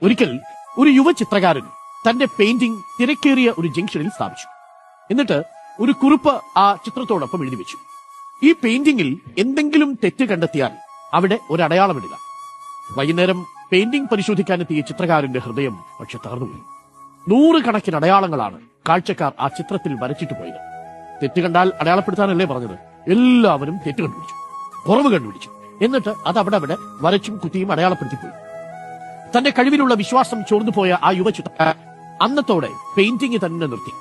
ഒരിക്കൽ ഒരു യുവ ചിത്രകാരൻ തന്റെ പെയിന്റിംഗ് തിരക്കേറിയ ഒരു ജംഗ്ഷനിൽ സ്ഥാപിച്ചു. എന്നിട്ട് ഒരു കുറിപ്പ് ആ ചിത്രത്തോടൊപ്പം എഴുതി വെച്ചു. ഈ പെയിന്റിംഗിൽ എന്തെങ്കിലും തെറ്റ് കണ്ടെത്തിയാൽ അവിടെ ഒരു അടയാളമിടുക. വൈകുന്നേരം പെയിന്റിംഗ് പരിശോധിക്കാനെത്തിയ ചിത്രകാരന്റെ ഹൃദയം പക്ഷെ തകർന്നുപോയി. 100 കണക്കിന് അടയാളങ്ങളാണ് കാഴ്ചക്കാർ ആ ചിത്രത്തിൽ വരച്ചിട്ട് പോയത്. തെറ്റ് കണ്ടാൽ അടയാളപ്പെടുത്താനല്ലേ പറഞ്ഞത്? എല്ലാവരും തെറ്റ് കണ്ടുപിടിച്ചു, കുറവ് കണ്ടുപിടിച്ചു. എന്നിട്ട് അത് അവിടെ വരച്ചും കുത്തിയും അടയാളപ്പെടുത്തിപ്പോയി. തന്റെ കഴിവിലുള്ള വിശ്വാസം ചോർന്നുപോയ ആ യുവ ചിത്രകാരൻ അന്നത്തോടെ പെയിന്റിംഗ് തന്നെ നിർത്തി.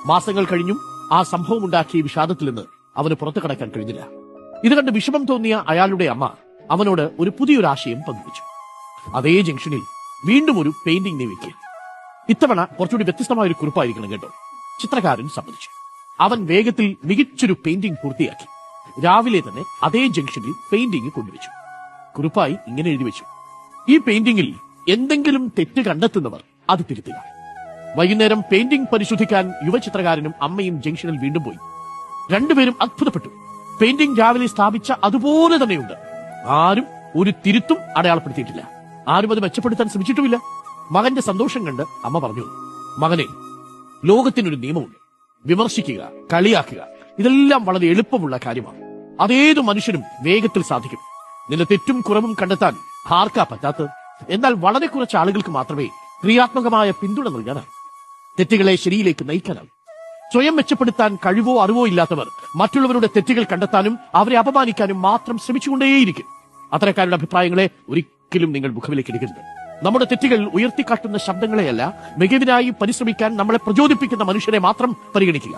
മാസങ്ങൾ കഴിഞ്ഞും ആ സംഭവം ഉണ്ടാക്കിയ വിഷാദത്തിൽ നിന്ന് അവന് പുറത്തു കടക്കാൻ കഴിഞ്ഞില്ല. ഇത് കണ്ട് വിഷമം തോന്നിയ അയാളുടെ അമ്മ അവനോട് ഒരു പുതിയൊരു ആശയം പങ്കുവച്ചു. അതേ ജംഗ്ഷനിൽ വീണ്ടും ഒരു പെയിന്റിംഗ് നീ വെക്കുക. ഇത്തവണ കുറച്ചുകൂടി വ്യത്യസ്തമായ ഒരു കുറിപ്പായിരിക്കണം കേട്ടോ. ചിത്രകാരൻ സമ്മതിച്ചു. അവൻ വേഗത്തിൽ മികച്ചൊരു പെയിന്റിംഗ് പൂർത്തിയാക്കി. രാവിലെ തന്നെ അതേ ജംഗ്ഷനിൽ പെയിന്റിംഗ് കൊണ്ടുവച്ചു. കുറിപ്പായി ഇങ്ങനെ എഴുതി വെച്ചു: ഈ പെയിന്റിംഗിൽ എന്തെങ്കിലും തെറ്റ് കണ്ടെത്തുന്നവർ അത് തിരുത്തുക. വൈകുന്നേരം പെയിന്റിംഗ് പരിശോധിക്കാൻ യുവചിത്രകാരനും അമ്മയും ജംഗ്ഷനിൽ വീണ്ടും പോയി. രണ്ടുപേരും അത്ഭുതപ്പെട്ടു. പെയിന്റിംഗ് രാവിലെ സ്ഥാപിച്ച അതുപോലെ തന്നെയുണ്ട്. ആരും ഒരു തിരുത്തും അടയാളപ്പെടുത്തിയിട്ടില്ല. ആരും അത് മെച്ചപ്പെടുത്താൻ ശ്രമിച്ചിട്ടുമില്ല. മകന്റെ സന്തോഷം കണ്ട് അമ്മ പറഞ്ഞു: മകനെ, ലോകത്തിനൊരു നിയമമുണ്ട്. വിമർശിക്കുക, കളിയാക്കുക, ഇതെല്ലാം വളരെ എളുപ്പമുള്ള കാര്യമാണ്. അതേതു മനുഷ്യനും വേഗത്തിൽ സാധിക്കും. നിന്റെ തെറ്റും കുറവും കണ്ടെത്താൻ ആർക്കാ പറ്റാത്തത്? എന്നാൽ വളരെ കുറച്ച് ആളുകൾക്ക് മാത്രമേ ക്രിയാത്മകമായ പിന്തുണ നൽകാനാണ്. തെറ്റുകളെ ശരിയിലേക്ക് നയിക്കാനാവും. സ്വയം മെച്ചപ്പെടുത്താൻ കഴിവോ അറിവോ ഇല്ലാത്തവർ മറ്റുള്ളവരുടെ തെറ്റുകൾ കണ്ടെത്താനും അവരെ അപമാനിക്കാനും മാത്രം ശ്രമിച്ചുകൊണ്ടേയിരിക്കും. അത്തരക്കാരുടെ അഭിപ്രായങ്ങളെ ഒരിക്കലും നിങ്ങൾ മുഖവിലേക്ക് എടുക്കരുത്. നമ്മുടെ തെറ്റുകൾ ഉയർത്തിക്കാട്ടുന്ന ശബ്ദങ്ങളെയല്ല, മികവിനായി പരിശ്രമിക്കാൻ നമ്മളെ പ്രചോദിപ്പിക്കുന്ന മനുഷ്യരെ മാത്രം പരിഗണിക്കുക.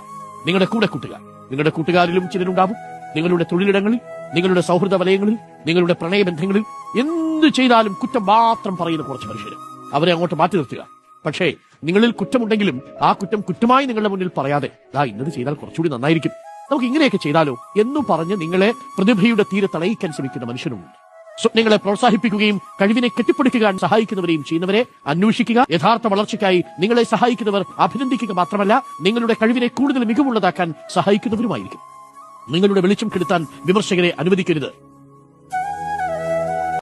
നിങ്ങളുടെ കൂടെ കൂട്ടുക. നിങ്ങളുടെ കൂട്ടുകാരിലും ചിലരുണ്ടാവും. നിങ്ങളുടെ തൊഴിലിടങ്ങളിൽ, നിങ്ങളുടെ സൗഹൃദ വലയങ്ങളിൽ, നിങ്ങളുടെ പ്രണയബന്ധങ്ങളിൽ എന്ത് ചെയ്താലും കുറ്റം മാത്രം പറയുന്ന കുറച്ച് മനുഷ്യർ. അവരെ അങ്ങോട്ട് മാറ്റി നിർത്തുക. പക്ഷേ നിങ്ങളിൽ കുറ്റമുണ്ടെങ്കിലും ആ കുറ്റം കുറ്റമായി നിങ്ങളുടെ മുന്നിൽ പറയാതെ, ഇന്നത് ചെയ്താൽ കുറച്ചുകൂടി നന്നായിരിക്കും, നമുക്ക് ഇങ്ങനെയൊക്കെ ചെയ്താലോ എന്നു പറഞ്ഞ് നിങ്ങളെ പ്രതിഭയുടെ തീരെ തടയിക്കാൻ ശ്രമിക്കുന്ന മനുഷ്യരുണ്ട്. സ്വപ്നങ്ങളെ പ്രോത്സാഹിപ്പിക്കുകയും കഴിവിനെ കെട്ടിപ്പടുക്കാൻ സഹായിക്കുന്നവരെയും ചെയ്യുന്നവരെ അന്വേഷിക്കുക. യഥാർത്ഥ വളർച്ചയ്ക്കായി നിങ്ങളെ സഹായിക്കുന്നവർ അഭിനന്ദിക്കുക മാത്രമല്ല, നിങ്ങളുടെ കഴിവിനെ കൂടുതൽ മികവുള്ളതാക്കാൻ സഹായിക്കുന്നവരുമായിരിക്കും. നിങ്ങളുടെ വെളിച്ചം കെടുത്താൻ വിമർശകരെ അനുവദിക്കരുത്.